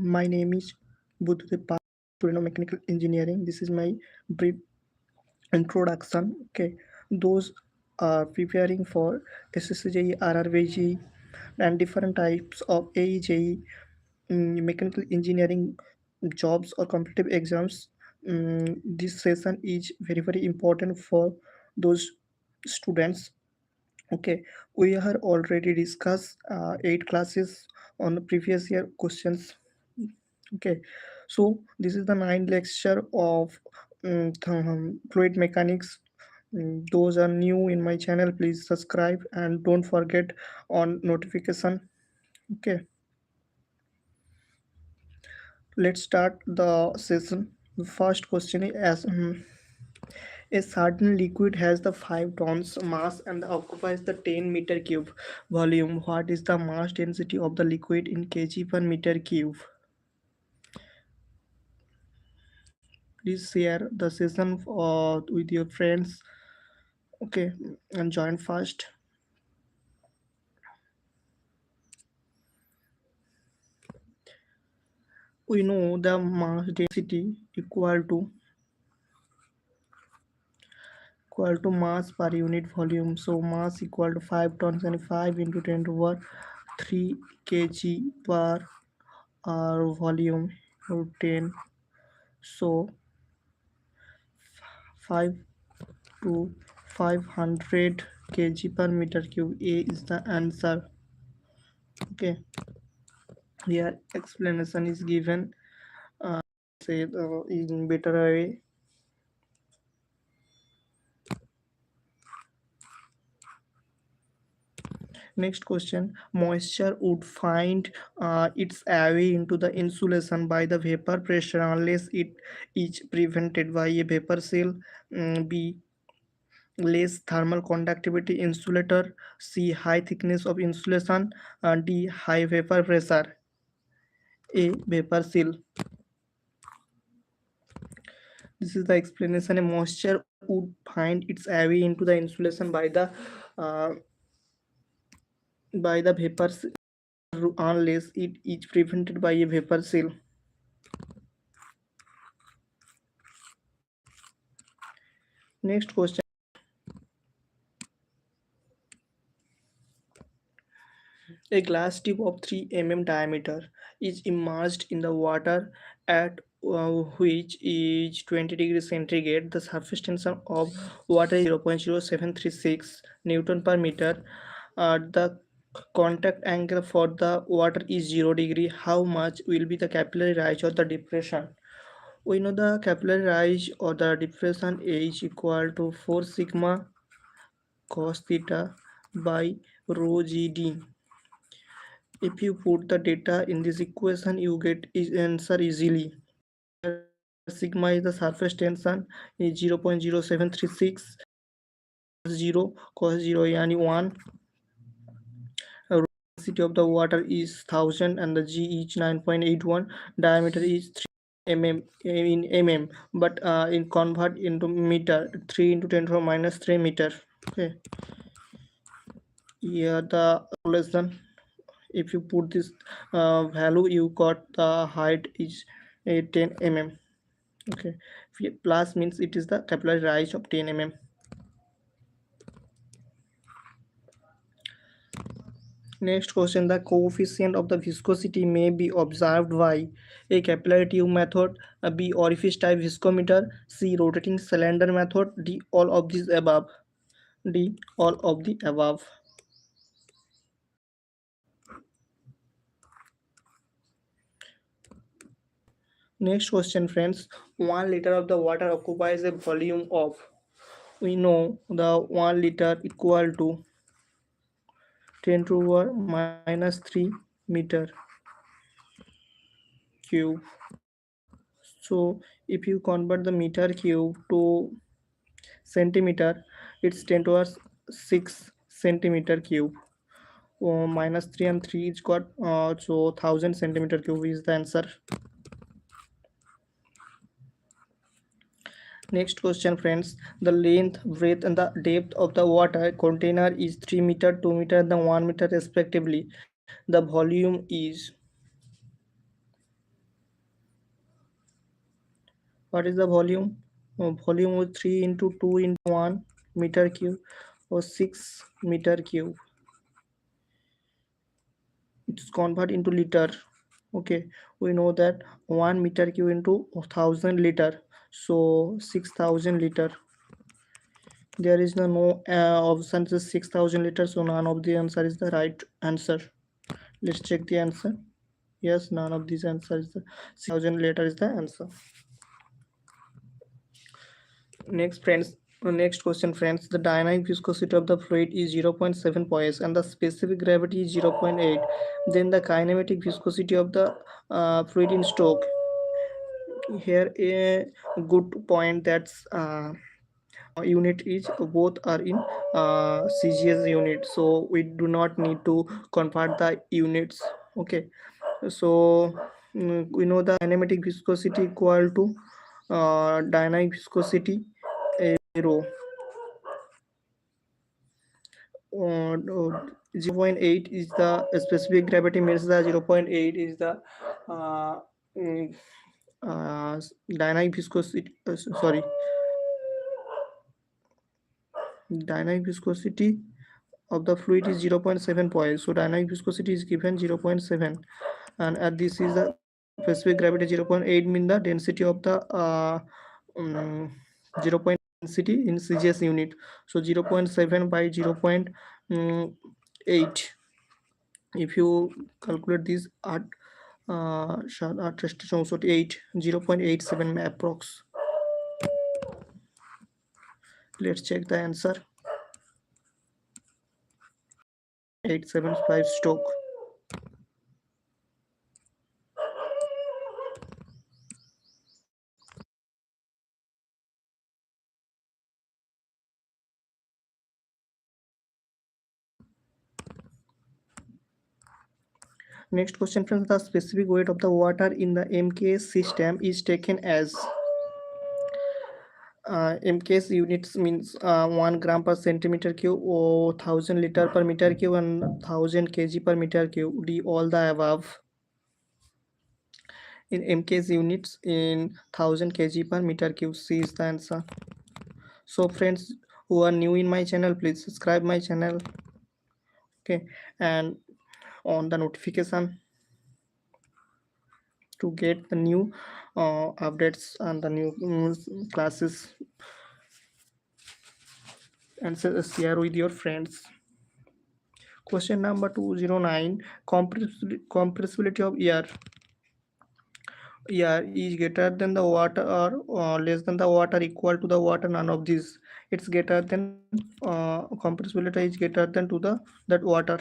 My name is Buddhudev, student of mechanical engineering. This is my brief introduction. Okay, those are preparing for SSC JE, RRVG, and different types of AEJE, mechanical engineering jobs or competitive exams. This session is very important for those students. Okay, we have already discussed 8 classes on the previous year questions. Okay, so this is the 9th lecture of fluid mechanics. Those are new in my channel, please subscribe and don't forget on notification. Okay, let's start the session. The first question is as a certain liquid has the 5 tons mass and occupies the 10-meter cube volume. What is the mass density of the liquid in kg per meter cube? Please share the session with your friends. Okay, and join fast. We know the mass density equal to mass per unit volume. So mass equal to 5 tons and 5 into 10 over 3 kg per volume or 10. So 5 to 500 kg per meter cube. A is the answer. Okay, here explanation is given. Say in better way. Next question. Moisture would find its way into the insulation by the vapor pressure unless it is prevented by a vapor seal. B. Less thermal conductivity insulator. C. High thickness of insulation. D. High vapor pressure. A. Vapor seal. This is the explanation. A moisture would find its way into the insulation uh, by the vapor unless it is prevented by a vapor seal. Next question. A glass tube of 3 mm diameter is immersed in the water at which is 20 degrees centigrade. The surface tension of water is 0.0736 Newton per meter. The contact angle for the water is 0 degree. How much will be the capillary rise or the depression? We know the capillary rise or the depression is equal to 4 sigma cos theta by rho GD. If you put the data in this equation, you get is answer easily. Sigma is the surface tension is 0.0736 0 cos 0 yani 1. Density of the water is 1000 and the G is 9.81. Diameter is 3 mm in mm, but in convert into meter 3 into 10 to the minus 3 meter. Okay, here the lesson. If you put this value, you got the height is 10 mm. Okay, plus means it is the capillary rise of 10 mm. Next question. The coefficient of the viscosity may be observed by a capillary tube method, B orifice type viscometer, C rotating cylinder method, D all of these above. D all of the above. Next question, friends. 1 liter of the water occupies a volume of, we know the 1 liter equal to 10 to the power minus 3 meter cube. So if you convert the meter cube to centimeter, it's 10 to the 6 centimeter cube. Minus 3 and 3 is got so 1000 centimeter cube is the answer. Next question, friends. The length, breadth, and the depth of the water container is 3 meter, 2 meter, and 1 meter respectively. The volume is. What is the volume? Volume is 3 into 2 into 1 meter cube or 6 meter cube. It's convert into liter. Okay, we know that 1 meter cube into 1000 liter, so 6000 liter. There is no option is 6000 liters, so none of the answer is the right answer. Let's check the answer. Yes, none of these answers. The 6000 liter is the answer. Next, friends. Next question, friends. The dynamic viscosity of the fluid is 0.7 poise and the specific gravity is 0.8. Then the kinematic viscosity of the fluid in stroke. Here a good point, that's unit is both are in CGS unit, so we do not need to convert the units. Okay, so we know the kinematic viscosity equal to dynamic viscosity rho. 0.8 is the specific gravity, means the 0.8 is the uh, mm, uh, dynamic viscosity, sorry, dynamic viscosity of the fluid is 0.7 poise, so dynamic viscosity is given 0.7, and at this is the specific gravity 0.8, mean the density of the um, 0. Density in CGS unit, so 0.7 by 0.8. If you calculate this at 0.87 approx. Let's check the answer. 875 stroke. Next question, friends. The specific weight of the water in the MKS system is taken as MKS units, means 1 gram per centimeter cube or 1000 liter per meter cube and 1000 kg per meter cube. D all the above. In MKS units in 1000 kg per meter cube. C is the answer. So friends who are new in my channel, please subscribe my channel. Okay, and on the notification to get the new updates and the new classes, and share with your friends. Question number 209. Compressibility of air is greater than the water or less than the water, equal to the water, none of these. It's greater than compressibility is greater than to the that water.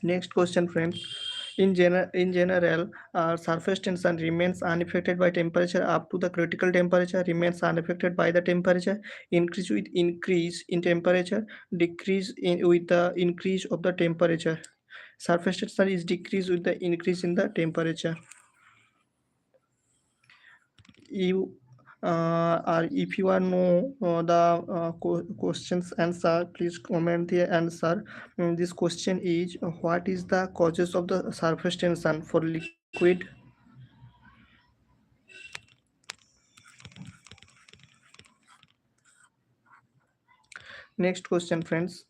Next question, friends. In general, surface tension remains unaffected by temperature up to the critical temperature, remains unaffected by the temperature, increase with increase in temperature, decrease with the increase of the temperature. Surface tension is decreased with the increase in the temperature. You or if you are know the questions answer, please comment the answer. This question is, what is the causes of the surface tension for liquid? Next question, friends.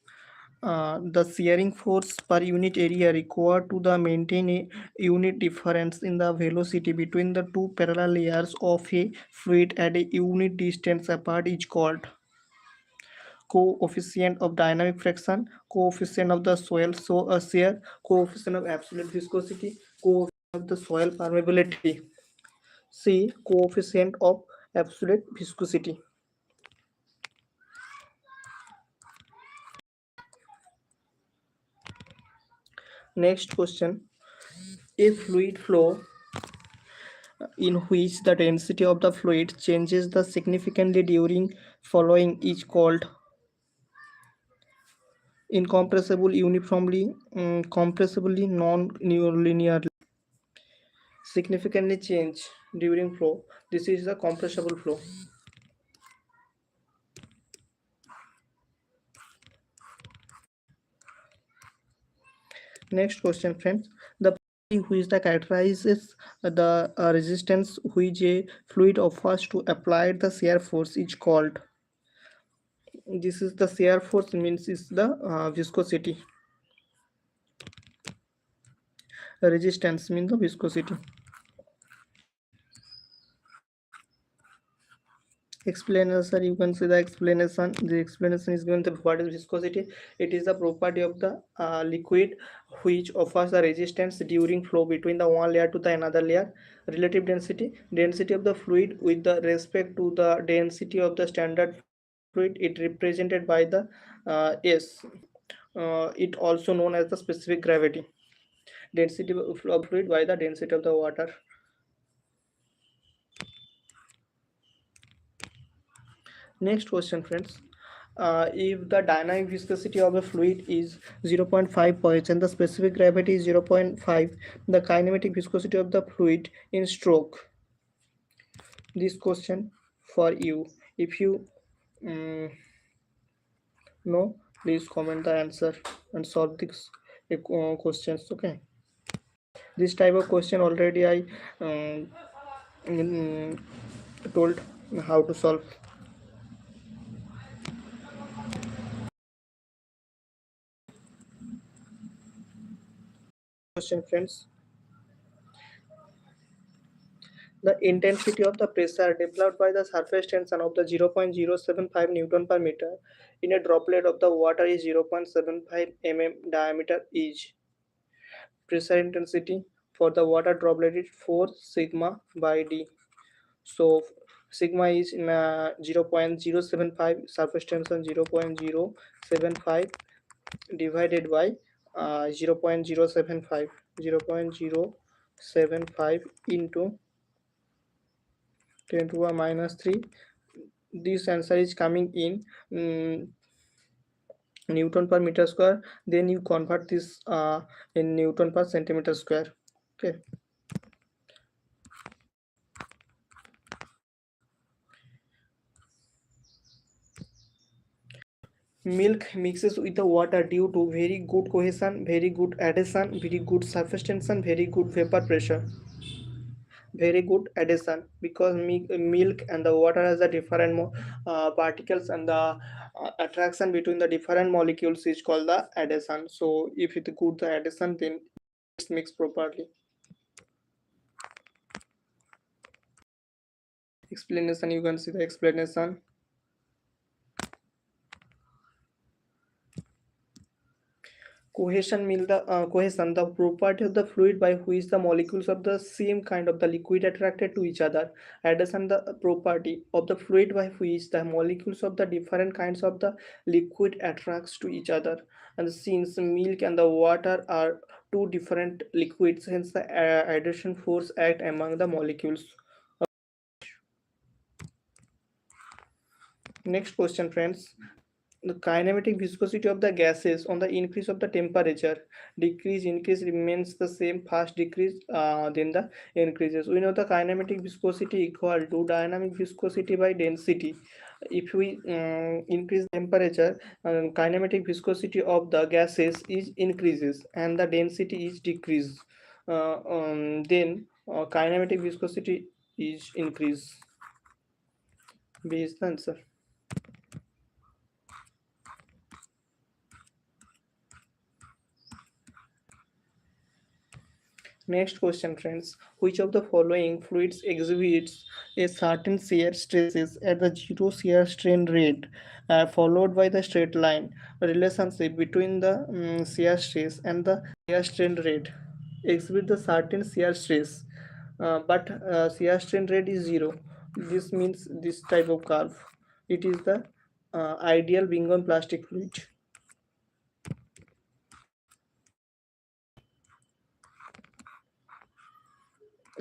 The shearing force per unit area required to the maintain a unit difference in the velocity between the two parallel layers of a fluid at a unit distance apart is called coefficient of dynamic friction, coefficient of the soil shear, coefficient of absolute viscosity, coefficient of the soil permeability. C. Coefficient of absolute viscosity. Next question. A fluid flow in which the density of the fluid changes the significantly during following is called incompressible uniformly, compressibly non-linearly. Significantly change during flow. This is the compressible flow. Next question, friends. The which the characterizes the resistance which a fluid offers to apply the shear force is called. This is the shear force means is the viscosity. Resistance means the viscosity. Explanation, you can see the explanation. The explanation is given the what is viscosity. It is the property of the liquid which offers the resistance during flow between the one layer to the another layer. Relative density of the fluid with the respect to the density of the standard fluid, it represented by the S. It also known as the specific gravity. Density of fluid by the density of the water. Next question, friends. If the dynamic viscosity of a fluid is 0.5 points and the specific gravity is 0.5, the kinematic viscosity of the fluid in stroke. This question for you. If you know, please comment the answer and solve these questions. Okay. This type of question already I mm, told how to solve. Question, friends. The intensity of the pressure developed by the surface tension of the 0.075 Newton per meter in a droplet of the water is 0.75 mm diameter each. Pressure intensity for the water droplet is 4 sigma by d. So sigma is in 0.075, surface tension 0.075 divided by 0.075 into 10 to the minus 3. This answer is coming in Newton per meter square. Then you convert this in Newton per centimeter square. Okay. Milk mixes with the water due to very good cohesion, very good adhesion, very good surface tension, very good vapor pressure. Very good addition because milk and the water has a different particles, and the attraction between the different molecules is called the addition. So if it good the addition, then it's mixed properly. Explanation, you can see the explanation. Cohesion, the property of the fluid by which the molecules of the same kind of the liquid attracted to each other. Addition, the property of the fluid by which the molecules of the different kinds of the liquid attracts to each other. And since milk and the water are two different liquids, hence the addition force act among the molecules. Next question, friends. The kinematic viscosity of the gases on the increase of the temperature, increase remains the same, fast decrease then the increases. We know the kinematic viscosity equal to dynamic viscosity by density. If we increase temperature, kinematic viscosity of the gases is increases and the density is decreased, then kinematic viscosity is increase. B is the answer. Next question, friends. Which of the following fluids exhibits a certain shear stresses at the zero shear strain rate, followed by the straight line relationship between the shear stress and the shear strain rate? Exhibit the certain shear stress, but shear strain rate is zero. This means this type of curve. It is the ideal Bingham plastic fluid.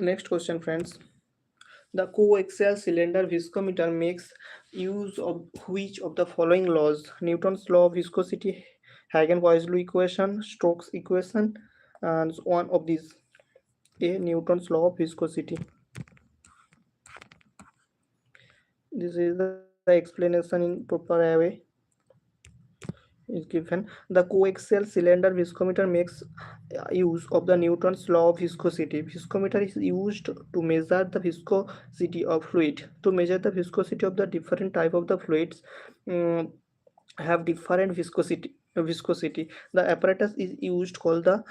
Next question, friends. The coaxial cylinder viscometer makes use of which of the following laws? Newton's law of viscosity, Hagen-Poiseuille equation, Stokes equation, and one of these. A. Newton's law of viscosity. This is the explanation in proper way. is given. The coaxial cylinder viscometer makes use of the Newton's law of viscosity. Viscometer is used to measure the viscosity of fluid. To measure the viscosity of the different type of the fluids, um, have different viscosity. The apparatus is used called the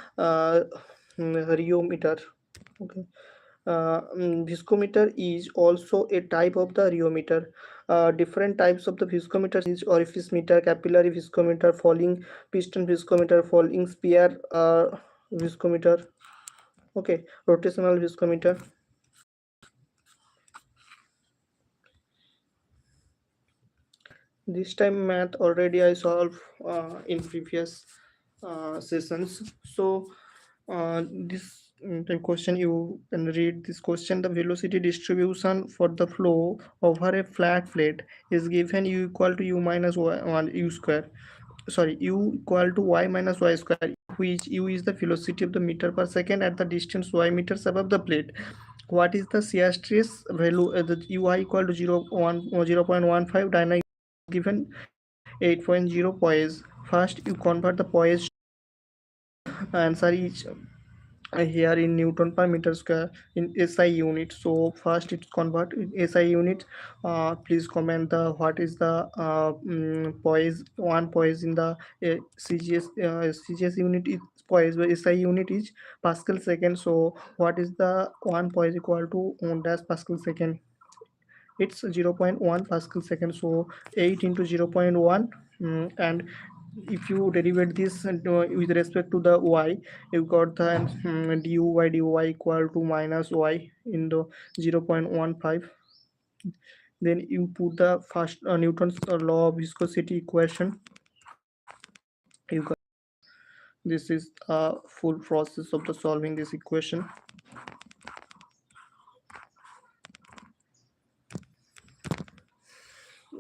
rheometer. Okay. Viscometer is also a type of the rheometer. Different types of the viscometers is orifice meter, capillary viscometer, falling piston viscometer, falling sphere viscometer. Okay, rotational viscometer. This time math already I solved in previous sessions. So this the question you can read this question. The velocity distribution for the flow over a flat plate is given u equal to u minus y, 1 u square. Sorry, u equal to y minus y square, which u is the velocity of the meter per second at the distance y meters above the plate. What is the shear stress value? The ui equal to 0.15, dynamic given 8.0 poise. First you convert the poise. Answer is here in Newton per meter square in SI unit. So first it's convert in SI unit. Please comment the what is the poise, one poise in the CGS unit is poise, but SI unit is Pascal second. So what is the one poise equal to dash Pascal second? It's 0.1 Pascal second. So 8 into 0.1, and if you derivate this with respect to the y, you got the du by dy equal to minus y in the 0.15. Then you put the first Newton's law of viscosity equation. You got, this is a full process of the solving this equation.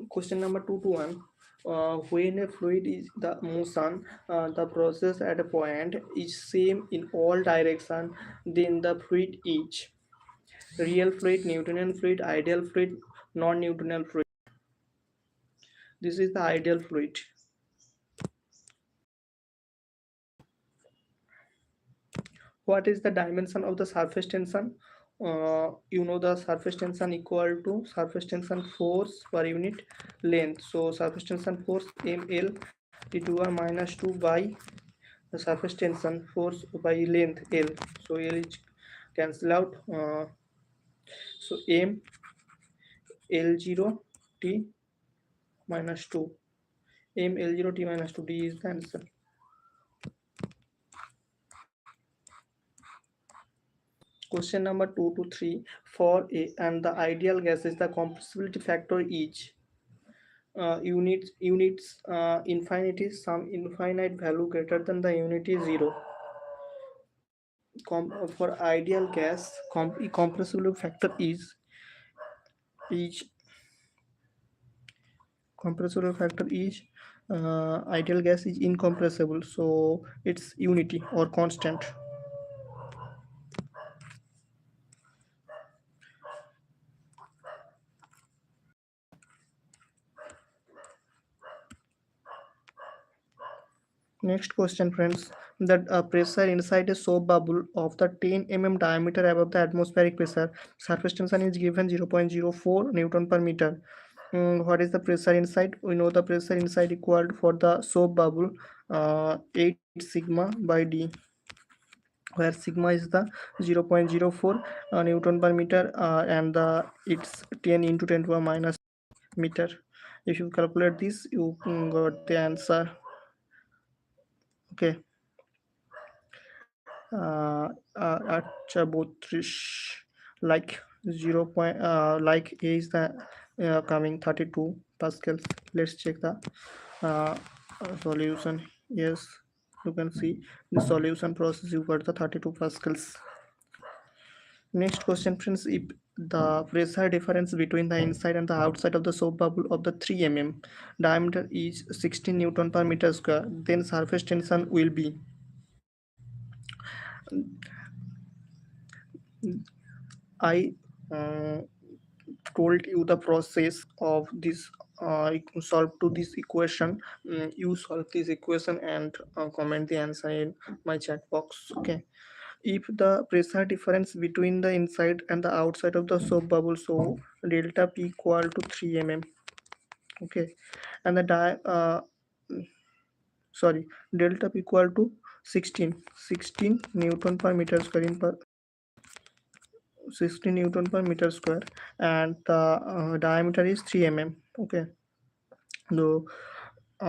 Question number 2 to 1. When a fluid is the motion, the process at a point is same in all direction, then the fluid is real fluid, Newtonian fluid, ideal fluid, non-Newtonian fluid. This is the ideal fluid. What is the dimension of the surface tension? You know the surface tension equal to surface tension force per unit length. So surface tension force ml t to the minus 2 by the surface tension force by length L. So L is cancel out. So m L0 t minus 2. M L0 t minus 2 d is the answer. Question number 2 to 3. For a and the ideal gases, the compressibility factor is units infinity, some infinite value greater than the unity 0. For ideal gas, compressibility factor is compressible factor is ideal gas is incompressible, so it's unity or constant. Next question, friends. The pressure inside a soap bubble of the 10 diameter above the atmospheric pressure. Surface tension is given 0.04 Newton per meter. What is the pressure inside? We know the pressure inside equal for the soap bubble 8 sigma by D, where sigma is the 0.04 Newton per meter, and it's 10 into 10 to the minus meter. If you calculate this, you got the answer. Okay. At both like 0 point like a is the coming 32 pascals. Let's check the uh, solution. Yes, you can see the solution process, you got the 32 pascals. Next question, friends. If the pressure difference between the inside and the outside of the soap bubble of the 3 diameter is 16 Newton per meter square, then surface tension will be. I told you the process of this solve to this equation. You solve this equation and comment the answer in my chat box. Okay. If the pressure difference between the inside and the outside of the soap bubble, so delta P equal to 3 mm. Okay. And the sorry, delta P equal to 16 Newton per meter square in per 16 Newton per meter square, and the diameter is 3 mm. Okay. So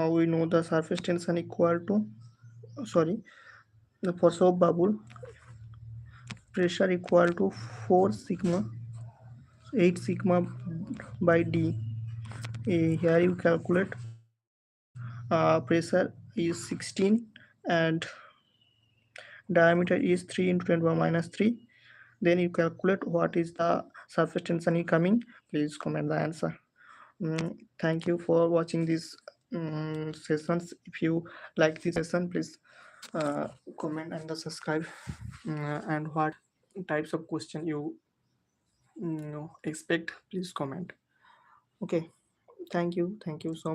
we know the surface tension equal to, sorry, the for soap bubble pressure equal to 4 sigma 8 sigma by d. Here you calculate pressure is 16 and diameter is 3 into 10 power minus 3. Then you calculate what is the surface tension incoming. Please comment the answer. Thank you for watching these sessions. If you like this session, please uh, comment and subscribe. And what types of question you expect, please comment. Okay. Thank you so much.